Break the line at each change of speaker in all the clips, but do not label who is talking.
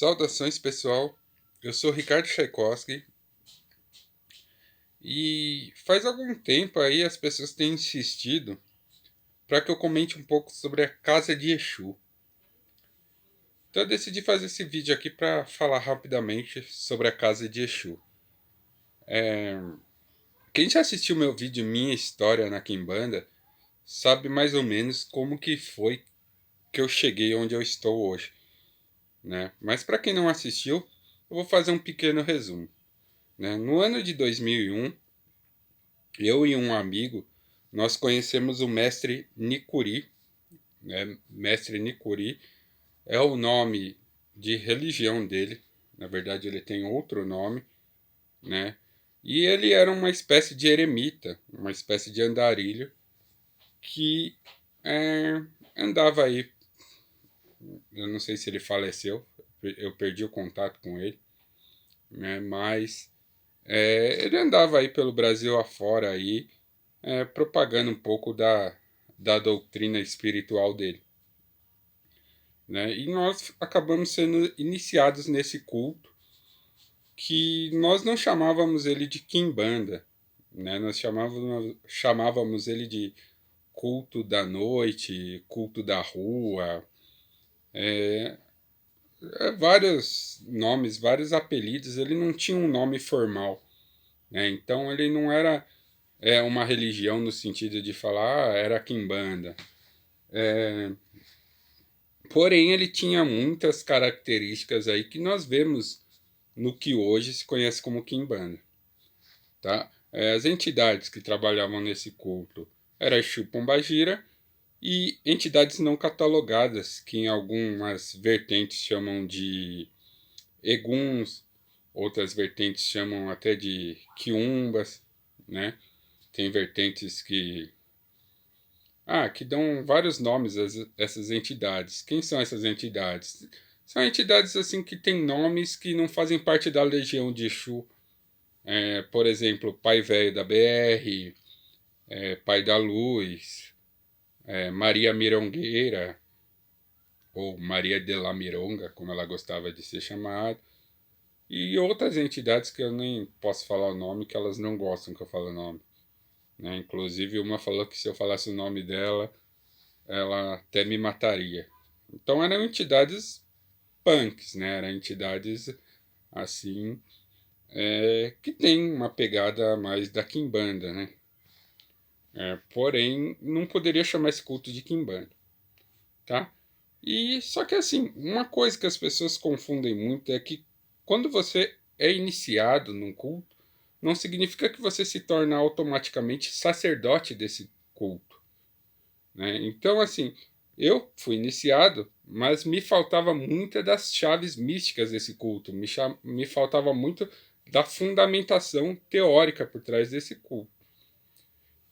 Saudações, pessoal. Eu sou Ricardo Tchaikovsky e faz algum tempo aí as pessoas têm insistido para que eu comente um pouco sobre a casa de Exu. Então eu decidi fazer esse vídeo aqui para falar rapidamente sobre a casa de Exu. Quem já assistiu meu vídeo Minha História na Quimbanda sabe mais ou menos como que foi que eu cheguei onde eu estou hoje, né? Mas para quem não assistiu, eu vou fazer um pequeno resumo, né? No ano de 2001, eu e um amigo, nós conhecemos o mestre Nicuri, né? Mestre Nicuri é o nome de religião dele, na verdade ele tem outro nome, né? E ele era uma espécie de eremita, uma espécie de andarilho, que é, andava aí, eu não sei se ele faleceu, eu perdi o contato com ele, né? Mas ele andava aí pelo Brasil afora aí, propagando um pouco da doutrina espiritual dele, né? E nós acabamos sendo iniciados nesse culto que nós não chamávamos ele de Quimbanda, né? Nós chamávamos ele de culto da noite, culto da rua, vários nomes, vários apelidos. Ele não tinha um nome formal, né? Então ele não era uma religião no sentido de falar, era Quimbanda. Porém, ele tinha muitas características aí que nós vemos no que hoje se conhece como Quimbanda, tá? As entidades que trabalhavam nesse culto era Exu Pombagira e entidades não catalogadas, que em algumas vertentes chamam de Eguns, outras vertentes chamam até de Quiumbas, né? Tem vertentes que dão vários nomes a essas entidades. Quem são essas entidades? São entidades assim que têm nomes que não fazem parte da legião de Exu. Por exemplo, Pai Velho da BR, Pai da Luz, Maria Mirongueira, ou Maria de la Mironga, como ela gostava de ser chamada, e outras entidades que eu nem posso falar o nome, que elas não gostam que eu fale o nome, né? Inclusive, uma falou que se eu falasse o nome dela, ela até me mataria. Então eram entidades punks, né? Eram entidades assim que tem uma pegada mais da Quimbanda, né? Porém, não poderia chamar esse culto de Quimbanda, tá? E só que assim, uma coisa que as pessoas confundem muito é que quando você é iniciado num culto, não significa que você se torna automaticamente sacerdote desse culto, né? Então, assim, eu fui iniciado, mas me faltava muita das chaves místicas desse culto, me faltava muito da fundamentação teórica por trás desse culto.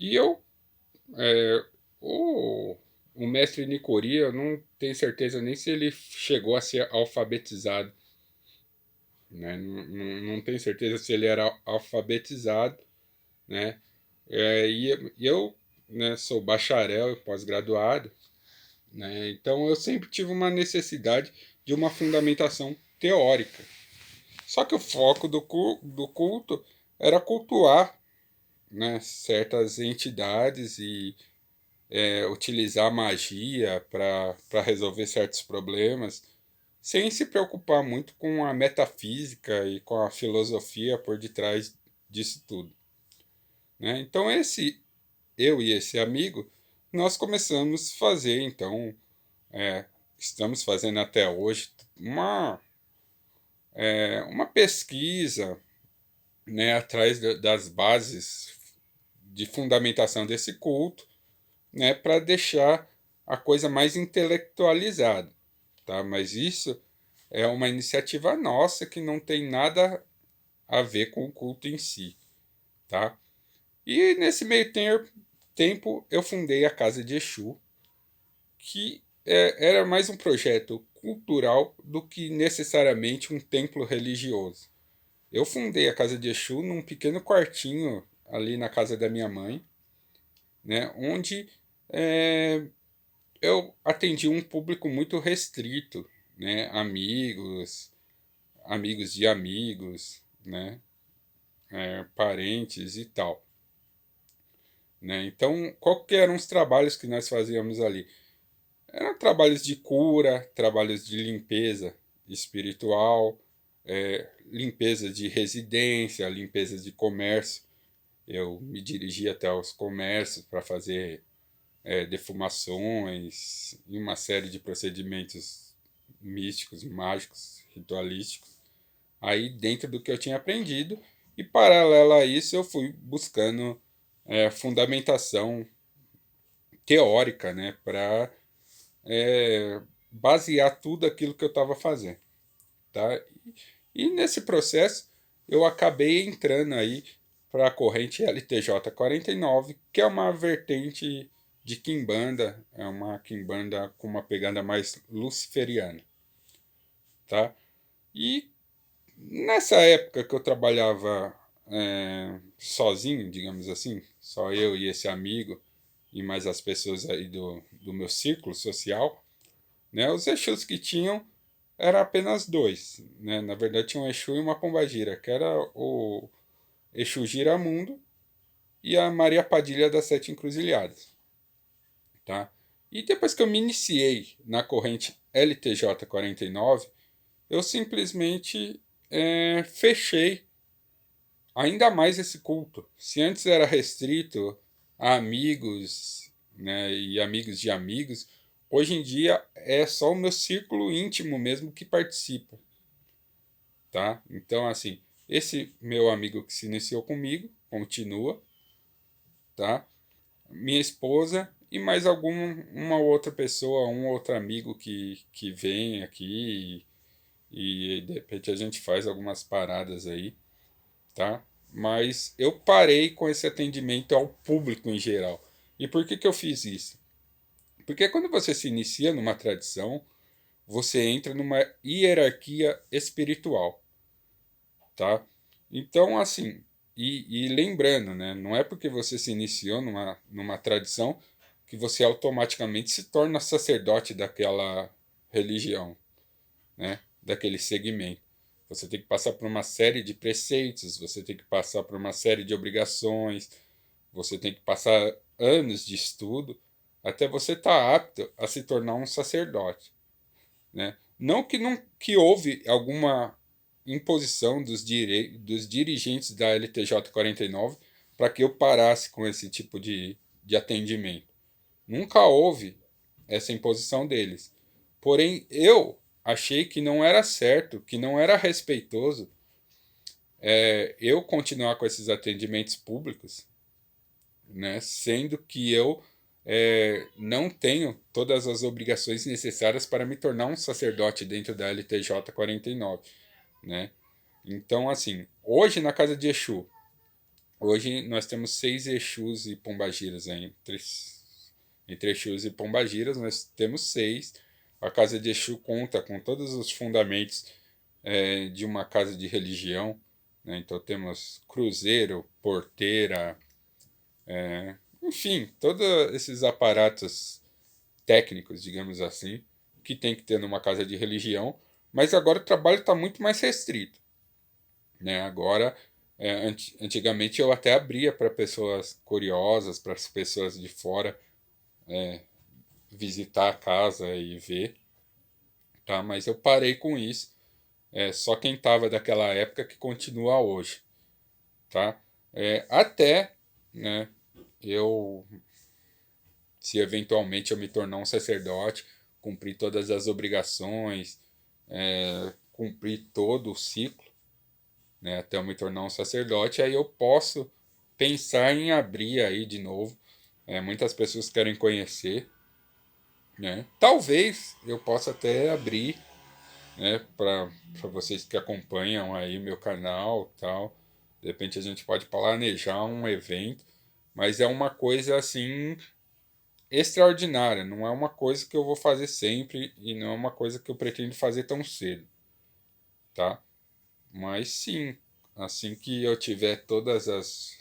E é, o, o mestre Nicori, eu não tenho certeza nem se ele chegou a ser alfabetizado, né? Não tenho certeza se ele era alfabetizado, né? E eu, né, sou bacharel e pós-graduado, né? Então eu sempre tive uma necessidade de uma fundamentação teórica. Só que o foco do culto era cultuar, né, certas entidades e utilizar magia para resolver certos problemas, sem se preocupar muito com a metafísica e com a filosofia por detrás disso tudo, né? Então eu e esse amigo, nós começamos a fazer, então, é, estamos fazendo até hoje uma pesquisa, né, atrás das bases de fundamentação desse culto, né, para deixar a coisa mais intelectualizada, tá? Mas isso é uma iniciativa nossa que não tem nada a ver com o culto em si, tá? E nesse meio tempo eu fundei a Casa de Exu, que era mais um projeto cultural do que necessariamente um templo religioso. Eu fundei a Casa de Exu num pequeno quartinho ali na casa da minha mãe, né, onde é, eu atendi um público muito restrito, né, amigos, amigos de amigos, né? Parentes e tal. Né? Então, qual que eram os trabalhos que nós fazíamos ali? Eram trabalhos de cura, trabalhos de limpeza espiritual, limpeza de residência, limpeza de comércio. Eu me dirigia até os comércios para fazer defumações e uma série de procedimentos místicos e mágicos, ritualísticos, aí dentro do que eu tinha aprendido, e paralelo a isso eu fui buscando fundamentação teórica, né, para basear tudo aquilo que eu estava fazendo, tá? E nesse processo eu acabei entrando aí para a corrente LTJ 49, que é uma vertente de Quimbanda, é uma Quimbanda com uma pegada mais luciferiana, tá? E nessa época que eu trabalhava sozinho, digamos assim, só eu e esse amigo e mais as pessoas aí do meu círculo social, né, os Exus que tinham eram apenas dois, né? Na verdade tinha um Exu e uma Pombagira, que era o Exu Giramundo e a Maria Padilha das Sete Encruzilhadas, tá? E depois que eu me iniciei na corrente LTJ 49, eu simplesmente fechei ainda mais esse culto. Se antes era restrito a amigos, né, e amigos de amigos, hoje em dia é só o meu círculo íntimo mesmo que participa, tá? Então, assim, esse meu amigo que se iniciou comigo continua, tá? Minha esposa e mais uma outra pessoa, um outro amigo que vem aqui e de repente a gente faz algumas paradas aí, tá? Mas eu parei com esse atendimento ao público em geral. E por que que eu fiz isso? Porque quando você se inicia numa tradição, você entra numa hierarquia espiritual, tá? Então, assim, e lembrando, né? Não é porque você se iniciou numa tradição que você automaticamente se torna sacerdote daquela religião, né? Daquele segmento. Você tem que passar por uma série de preceitos, você tem que passar por uma série de obrigações, você tem que passar anos de estudo até você estar apto a se tornar um sacerdote, né? Não que houve alguma imposição dos dirigentes da LTJ 49 para que eu parasse com esse tipo de atendimento. Nunca houve essa imposição deles. Porém, eu achei que não era certo, que não era respeitoso eu continuar com esses atendimentos públicos, né, sendo que eu não tenho todas as obrigações necessárias para me tornar um sacerdote dentro da LTJ 49, né? Então, assim, hoje na casa de Exu, hoje nós temos 6 Exus e Pombagiras, entre Exus e Pombagiras nós temos 6. A casa de Exu conta com todos os fundamentos de uma casa de religião, né? Então temos cruzeiro, porteira, enfim, todos esses aparatos técnicos, digamos assim, que tem que ter numa casa de religião, mas agora o trabalho está muito mais restrito, né? Agora, antigamente eu até abria para pessoas curiosas, para as pessoas de fora visitar a casa e ver, tá? Mas eu parei com isso. Só quem estava daquela época que continua hoje, tá? Até, né, eu, se eventualmente eu me tornar um sacerdote, cumprir todas as obrigações, cumprir todo o ciclo, né, até eu me tornar um sacerdote, aí eu posso pensar em abrir aí de novo. Muitas pessoas querem conhecer, né? Talvez eu possa até abrir, né, para vocês que acompanham aí meu canal, tal. De repente a gente pode planejar um evento, mas é uma coisa assim extraordinária, não é uma coisa que eu vou fazer sempre e não é uma coisa que eu pretendo fazer tão cedo, tá? Mas sim, assim que eu tiver todas as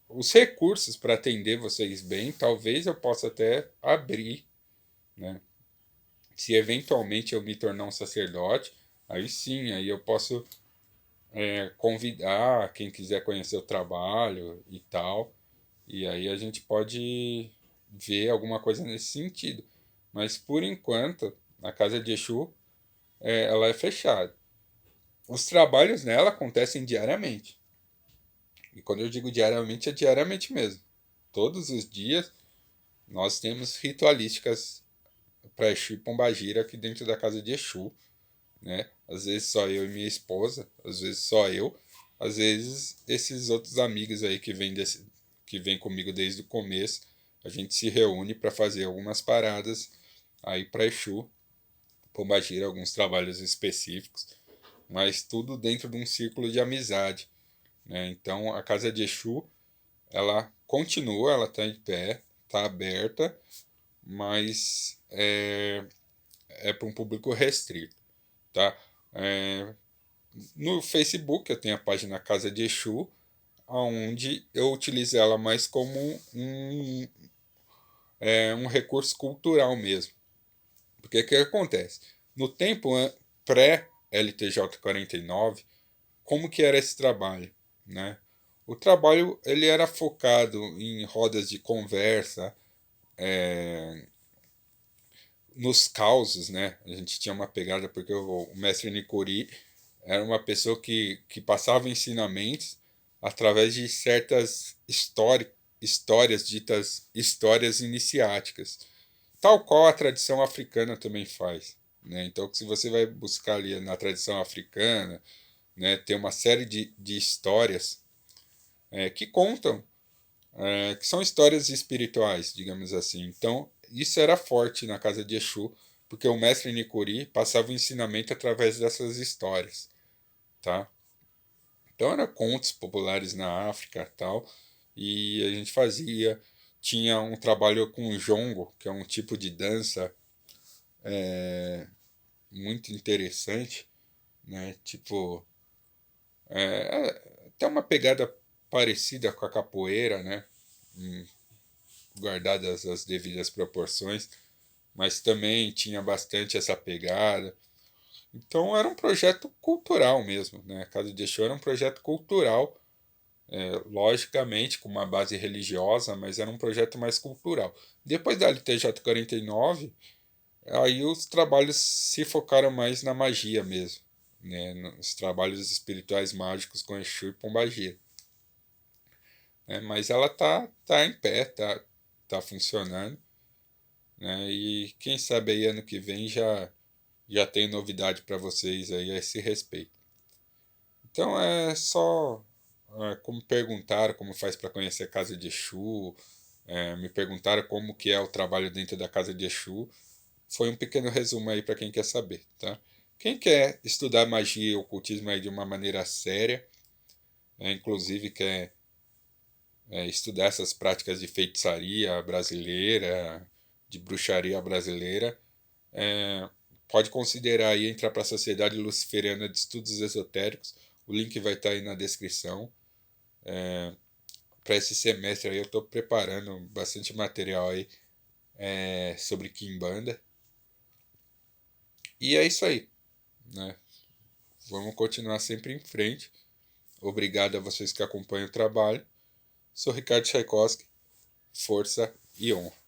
os recursos para atender vocês bem, talvez eu possa até abrir, né, Se eventualmente eu me tornar um sacerdote, aí sim, aí eu posso convidar quem quiser conhecer o trabalho e tal. E aí a gente pode ver alguma coisa nesse sentido. Mas por enquanto, a casa de Exu, ela é fechada. Os trabalhos nela acontecem diariamente. E quando eu digo diariamente, é diariamente mesmo. Todos os dias nós temos ritualísticas para Exu e Pombagira aqui dentro da casa de Exu, né? Às vezes só eu e minha esposa, às vezes só eu, às vezes esses outros amigos aí que vêm comigo desde o começo, a gente se reúne para fazer algumas paradas aí para Exu, Pombagira, alguns trabalhos específicos, mas tudo dentro de um círculo de amizade, né? Então a casa de Exu, ela continua, ela está em pé, está aberta, mas é para um público restrito, tá? É, no Facebook eu tenho a página Casa de Exu, onde eu utilizo ela mais como um recurso cultural mesmo. Porque o que acontece? No tempo pré-LTJ 49, como que era esse trabalho, né? O trabalho ele era focado em rodas de conversa, nos causos, né? A gente tinha uma pegada porque o mestre Nicori era uma pessoa que passava ensinamentos através de certas histórias ditas histórias iniciáticas, tal qual a tradição africana também faz, né? Então, se você vai buscar ali na tradição africana, né, tem uma série de histórias que contam, que são histórias espirituais, digamos assim. Então, isso era forte na casa de Exu, porque o mestre Nicori passava o ensinamento através dessas histórias, tá? Então, eram contos populares na África tal, e a gente tinha um trabalho com o jongo, que é um tipo de dança muito interessante, né? Tipo, tem uma pegada parecida com a capoeira, né? Guardadas as devidas proporções, mas também tinha bastante essa pegada. Então era um projeto cultural mesmo, né? A Casa de Exu era um projeto cultural, logicamente com uma base religiosa, mas era um projeto mais cultural. Depois da LTJ 49, aí os trabalhos se focaram mais na magia mesmo, né? Nos trabalhos espirituais mágicos com Exu e Pombagira. Mas ela tá em pé, tá funcionando, né? E quem sabe aí ano que vem já tem novidade para vocês aí a esse respeito. Então é só como perguntaram como faz para conhecer a casa de Exu, me perguntaram como que é o trabalho dentro da casa de Exu. Foi um pequeno resumo aí para quem quer saber, tá? Quem quer estudar magia e ocultismo aí de uma maneira séria, inclusive quer estudar essas práticas de feitiçaria brasileira, de bruxaria brasileira, pode considerar aí entrar para a Sociedade Luciferiana de Estudos Esotéricos. O link vai estar aí na descrição. Para esse semestre aí eu estou preparando bastante material aí sobre Kimbanda. E é isso aí, né? Vamos continuar sempre em frente. Obrigado a vocês que acompanham o trabalho. Sou Ricardo Tchaikovsky. Força e honra.